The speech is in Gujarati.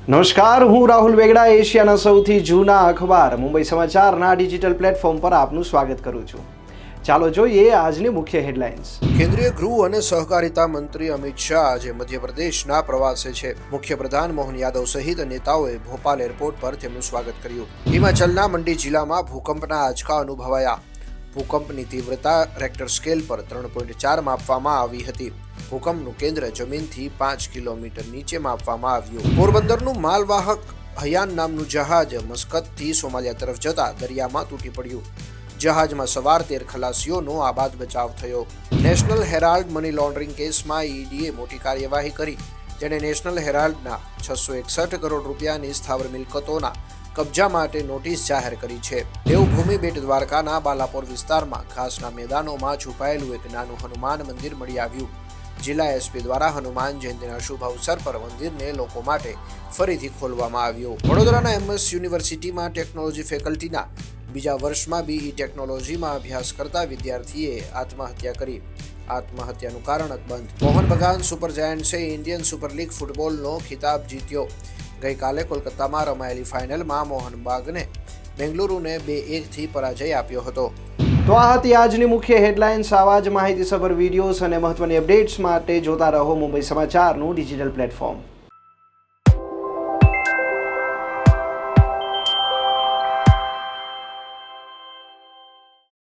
નમસ્કાર, હું રાહુલ વેગડા એશિયાના સૌથી જૂના અખબાર મુંબઈ સમાચારના ડિજિટલ પ્લેટફોર્મ પર આપનું સ્વાગત કરું છું। ચાલો જોઈએ આજની મુખ્ય હેડલાઇન્સ। કેન્દ્રીય ગૃહ અને સહકારિતા મંત્રી અમિત શાહ આજે મધ્યપ્રદેશના પ્રવાસે છે। મુખ્યપ્રધાન મોહન યાદવ સહિત નેતાઓએ ભોપાલ એરપોર્ટ પર તેમનું સ્વાગત કર્યું। હિમાચલના મંડી જિલ્લામાં ભૂકંપના આંચકા અનુભવાયા। ભૂકંપની તીવ્રતા રેક્ટર સ્કેલ પર 3.4 માપવામાં આવી હતી। ભૂકંપનું કેન્દ્ર જમીનથી 5 કિલોમીટર નીચે માપવામાં આવ્યું। પોરબંદરનું માલવાહક હયાન નામનું જહાજ મસ્કતથી સોમાલિયા તરફ જતા દરિયામાં તૂટી પડ્યું। જહાજમાં સવાર 13 ખલાસીઓનો આબાદ બચાવ થયો। નેશનલ હેરાલ્ડ મની લોન્ડરિંગ કેસમાં ઈડીએ મોટી કાર્યવાહી કરી। તેણે નેશનલ હેરાલ્ડના 661 કરોડ રૂપિયાની સ્થાવર મિલકતોના કબજા માટે નોટિસ જાહેર કરી છે। દેવભૂમિ બેટ દ્વારકાના બાલાપોર વિસ્તારમાં ઘાસના મેદાનોમાં છુપાયેલું એક નાનું હનુમાન મંદિર મળી આવ્યું। જિલ્લા એસપી દ્વારા હનુમાન જયંતિના શુભ અવસર પર મંદિરને લોકો માટે ફરીથી ખોલવામાં આવ્યું। વડોદરાના એમએસ યુનિવર્સિટીમાં ટેકનોલોજી ફેકલ્ટીના બીજા વર્ષમાં બીઈ ટેકનોલોજીમાં અભ્યાસ કરતા વિદ્યાર્થીએ આત્મહત્યા કરી। આત્મહત્યાનું કારણ અકબંધ। મોહન બગાન સુપર જાયન્ટ્સે ઇન્ડિયન સુપર લીગ ફૂટબોલનો ખિતાબ જીત્યો। ગઈકાલે કોલકાતામાં રમાયેલી ફાઇનલમાં મોહન બાગાને બેંગલુરુને 2-1થી પરાજય આપ્યો હતો। તો આ હતી આજની મુખ્ય હેડલાઇન્સ। આવા જ માહિતીસભર વિડીયોઝ અને મહત્વની અપડેટ્સ માટે જોતા રહો મુંબઈ સમાચારનું ડિજિટલ પ્લેટફોર્મ।